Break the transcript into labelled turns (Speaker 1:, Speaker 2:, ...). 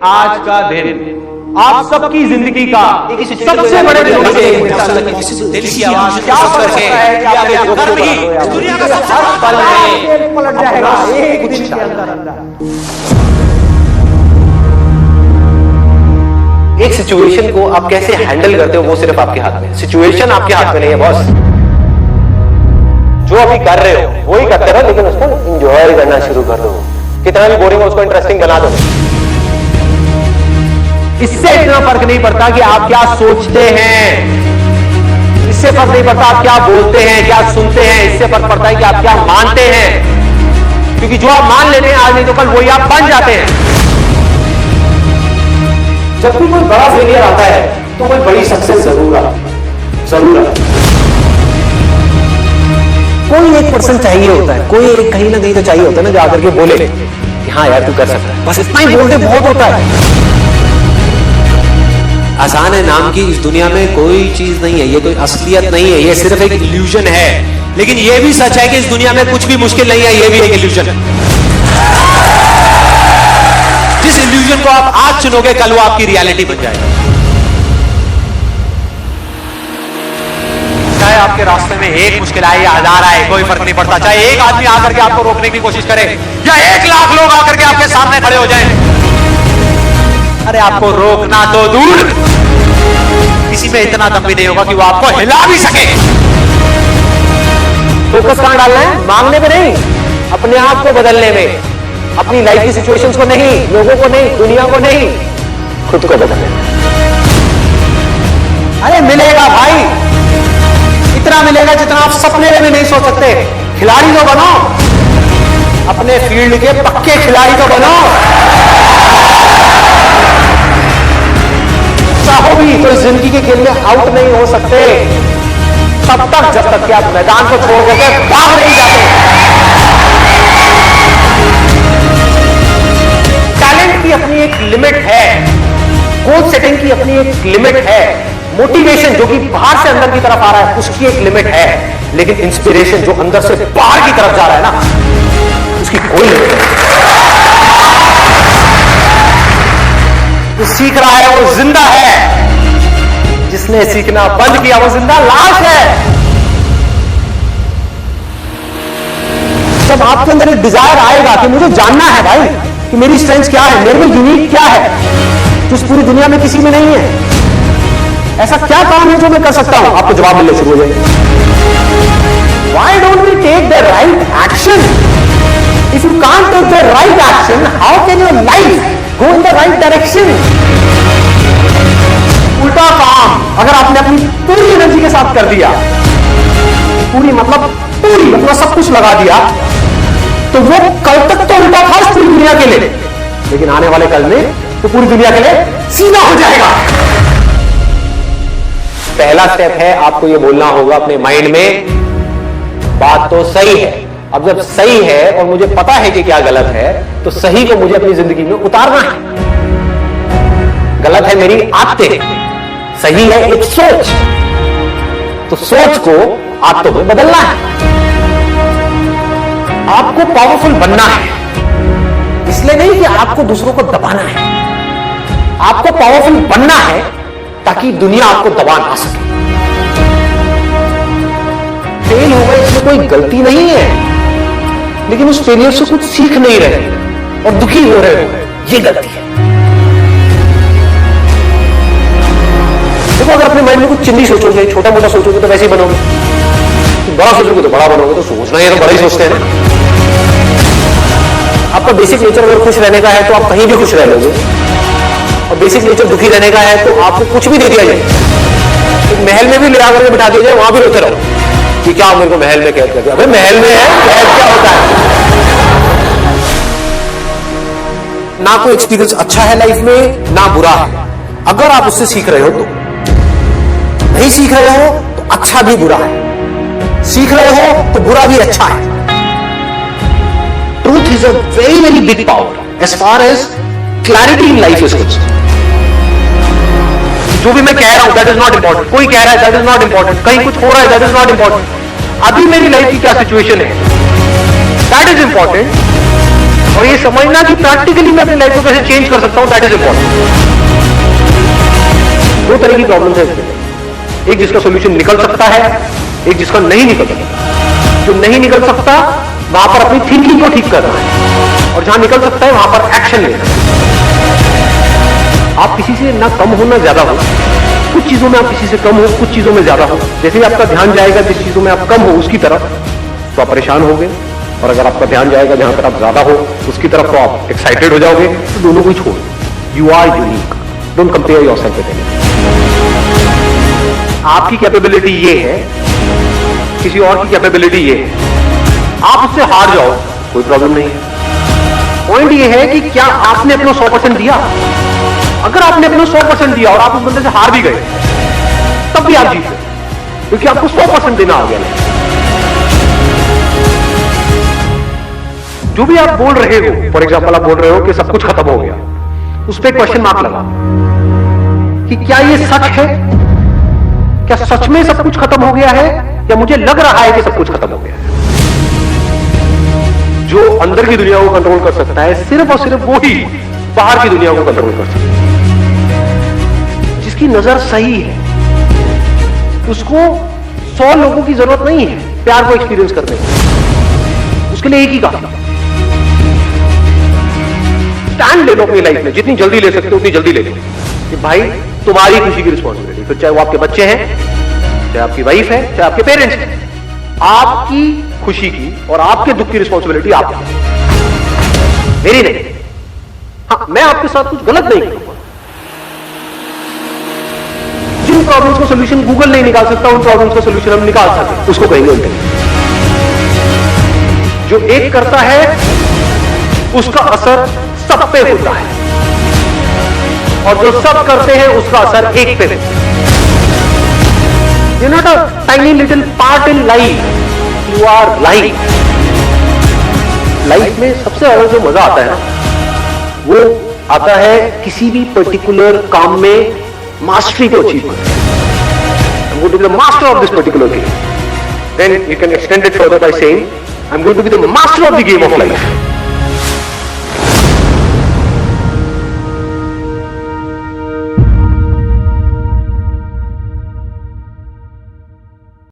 Speaker 1: आज का दिन आप सबकी जिंदगी का सबसे बड़े दिनों में से
Speaker 2: दिल की आवाज
Speaker 1: क्या फर्क है कि आप
Speaker 2: दुनिया का सबसे बड़ा पल है।
Speaker 1: पलट जाएगा एक दिन के अंदर
Speaker 3: एक सिचुएशन को आप कैसे हैंडल करते हो वो सिर्फ आपके हाथ में। सिचुएशन आपके हाथ में नहीं है बॉस। जो अभी कर रहे हो वही करते रहो, लेकिन उसको एंजॉय करना शुरू कर दो। कितना भी बोरिंग हो उसको इंटरेस्टिंग बना दो।
Speaker 1: इससे इतना फर्क नहीं पड़ता कि आप क्या सोचते हैं, इससे फर्क नहीं पड़ता आप क्या बोलते हैं, क्या सुनते हैं। इससे फर्क पड़ता है कि आप क्या मानते हैं, क्योंकि जो आप मान लेते हैं आज नहीं तो कल वही आप बन जाते हैं।
Speaker 3: जब भी कोई बड़ा फेलियर आता है तो कोई बड़ी सक्सेस जरूर आता। कोई एक पर्सन चाहिए होता है, कोई एक कहीं ना कहीं तो चाहिए होता है ना, जो आकर के बोले कि हाँ यार तू कर सकता है। बस इतना ही बोलते बहुत होता है।
Speaker 2: आसान है नाम की इस दुनिया में कोई चीज नहीं है, ये कोई असलियत नहीं है, ये सिर्फ एक इल्यूजन है। लेकिन ये भी सच है कि इस दुनिया में कुछ भी मुश्किल नहीं है, ये भी एक इल्यूजन है। जिस इल्यूजन को आप आज चुनोगे कल वो आपकी रियलिटी बन जाएगा। चाहे आपके रास्ते में एक मुश्किल आए या हजार आए, कोई फर्क नहीं पड़ता। चाहे एक आदमी आकर के आपको रोकने की कोशिश करे या 1 लाख लोग आकर के आपके सामने खड़े हो जाएं, अरे आपको रोकना तो दूर, किसी में इतना दम भी नहीं होगा कि वो आपको हिला भी सके।
Speaker 3: फोकस कहां डालना है? मांगने में नहीं, अपने आप को बदलने में। अपनी लाइफ की सिचुएशंस को नहीं, लोगों को नहीं, दुनिया को नहीं, खुद को बदलने में।
Speaker 1: अरे मिलेगा भाई, इतना मिलेगा जितना आप सपने में भी नहीं सोच सकते। खिलाड़ी तो बनो, अपने फील्ड के पक्के खिलाड़ी तो बनो। चाहो भी तो जिंदगी के खेल में आउट नहीं हो सकते तब तक जब तक कि आप मैदान को छोड़ करके भाग नहीं जाते। टैलेंट की अपनी एक लिमिट है, गोल सेटिंग की अपनी एक लिमिट है, मोटिवेशन जो कि बाहर से अंदर की तरफ आ रहा है उसकी एक लिमिट है, लेकिन इंस्पिरेशन जो अंदर से बाहर की तरफ जा रहा है ना, उसकी कोई लिमिट नहीं। जो सीख रहा है वो जिंदा है, जिसने सीखना बंद किया वो जिंदा लाश है। जब आपके अंदर एक डिजायर आएगा कि मुझे जानना है भाई कि मेरी स्ट्रेंथ क्या है, मेरे में यूनिक क्या है जो इस पूरी दुनिया में किसी में नहीं है, ऐसा क्या काम है जो मैं कर सकता हूं, आपको जवाब मिलने शुरू हो जाएंगे। Why don't we take the right action? If you can't take the right action, how can your life go in the right direction? उल्टा काम अगर आपने अपनी पूरी एनर्जी के साथ कर दिया, पूरी मतलब सब कुछ लगा दिया, तो वो कल तक तो उल्टा था इस पूरी दुनिया के लिए, लेकिन आने वाले कल में तो पूरी दुनिया के लिए सीधा हो जाएगा।
Speaker 3: पहला स्टेप है आपको ये बोलना होगा अपने माइंड में, बात तो सही है। अब जब सही है और मुझे पता है कि क्या गलत है, तो सही को मुझे अपनी जिंदगी में उतारना है। गलत है मेरी आदतें, सही है एक सोच, तो सोच को आदतों में बदलना है। आपको पावरफुल बनना है, इसलिए नहीं कि आपको दूसरों को दबाना है। आपको पावरफुल बनना है ताकि दुनिया आपको दबा ना सके। फेल हो गए इसमें कोई गलती नहीं है, लेकिन उस फेलियर से कुछ सीख नहीं रहे और दुखी हो रहे हो, ये गलती है। देखो अगर अपने माइंड में कुछ चिंदी सोचोगे, छोटा मोटा सोचोगे तो वैसे ही बनोगे, बड़ा सोचोगे तो बड़ा बनोगे। तो सोचना है तो बड़ा ही सोचते हैं ना। आपका बेसिक नेचर अगर खुश रहने का है तो आप कहीं भी खुश रह लोगे, और बेसिक नेचर दुखी रहने का है तो आपको कुछ भी दे दिया जाए, तो महल में भी ले आकर के बिठा दिया जाए, वहां भी रोते रहो कि क्या मेरे को महल में कैद कर दिया। अबे महल में है, कैद क्या होता है? ना कोई एक्सपीरियंस अच्छा है लाइफ में ना बुरा है। अगर आप उससे सीख रहे हो तो, नहीं सीख रहे हो तो अच्छा भी बुरा है, सीख रहे हो तो बुरा भी अच्छा है। Truth is a very very big power as far as clarity in life is concerned. जो भी मैं कह रहा हूं दैट इज नॉट इंपॉर्टेंट, कोई कह रहा है दैट इज नॉट इंपॉर्टेंट, कहीं कुछ हो रहा है दैट इज नॉट इंपॉर्टेंट। अभी मेरी लाइफ की क्या सिचुएशन है दैट इज इंपॉर्टेंट। और ये समझना कि प्रैक्टिकली मैं अपनी लाइफ को कैसे चेंज कर सकता हूं, दैट इज इंपॉर्टेंट। दो तरह की प्रॉब्लम्स है इसमें, एक जिसका सोल्यूशन निकल सकता है, एक जिसका नहीं निकल सकता। जो नहीं निकल सकता वहां पर अपनी थिंकिंग को ठीक करना है, और जहां निकल सकता है वहां पर एक्शन लेना है। आप किसी से ना कम हो ना ज्यादा हो, कुछ चीजों में आप किसी से कम हो, कुछ चीजों में ज्यादा हो। जैसे ही आपका ध्यान जाएगा जिस चीजों में आप कम हो उसकी तरफ, तो आप परेशान होगे, और अगर आपका ध्यान जाएगा जहां पर आप ज्यादा हो उसकी तरफ, तो आप एक्साइटेड हो जाओगे। तो दोनों को ही छोड़, you are unique, don't compare yourself with anyone. आपकी कैपेबिलिटी ये है, किसी और की कैपेबिलिटी ये है, आप उससे हार जाओ कोई प्रॉब्लम नहीं है। पॉइंट ये है कि क्या आपने अपना 100% दिया। अगर आपने अपना 100% दिया और आप उस बंदे से हार भी गए, तब भी आप जीत गए, क्योंकि आपको 100% देना आ गया। जो भी आप बोल रहे हो, फॉर एग्जाम्पल आप बोल रहे हो कि सब कुछ खत्म हो गया, उस पर क्वेश्चन मार्क लगा कि क्या ये सच है, क्या सच में सब कुछ खत्म हो गया है, या मुझे लग रहा है कि सब कुछ खत्म हो गया है। जो अंदर की दुनिया को कंट्रोल कर सकता है सिर्फ और सिर्फ वो ही बाहर की दुनिया को कंट्रोल कर सकता है। जिसकी नजर सही है उसको 100 लोगों की जरूरत नहीं है प्यार को एक्सपीरियंस करने की, उसके लिए एक ही काम। स्टैंड ले लो अपनी लाइफ में, जितनी जल्दी ले सकते हो उतनी जल्दी ले लो कि भाई तुम्हारी खुशी की रिस्पॉन्सिबिलिटी, फिर चाहे वो आपके बच्चे हैं, चाहे आपकी वाइफ है, चाहे आपके पेरेंट्स हैं, आपकी खुशी की और आपके दुख की रिस्पॉन्सिबिलिटी आपकी, मेरी नहीं। हाँ, मैं आपके साथ कुछ गलत नहीं करूंगा। जिन प्रॉब्लम्स का सोल्यूशन गूगल नहीं निकाल सकता, उन प्रॉब्लम्स का सोल्यूशन हम निकाल सकते, उसको कहेंगे इंटेलिजेंस। जो एक करता है उसका असर सब पे होता है, और जो सब करते हैं उसका असर एक पे होता है। You're not a tiny little part in life, you are life. Life में सबसे ज्यादा जो मजा आता है ना, वो आता है किसी भी पर्टिकुलर काम में मास्टरी को अचीव करना। I'm going to be the master of this particular game. Then you can extend it further by saying, I'm going to be the master of the game of life.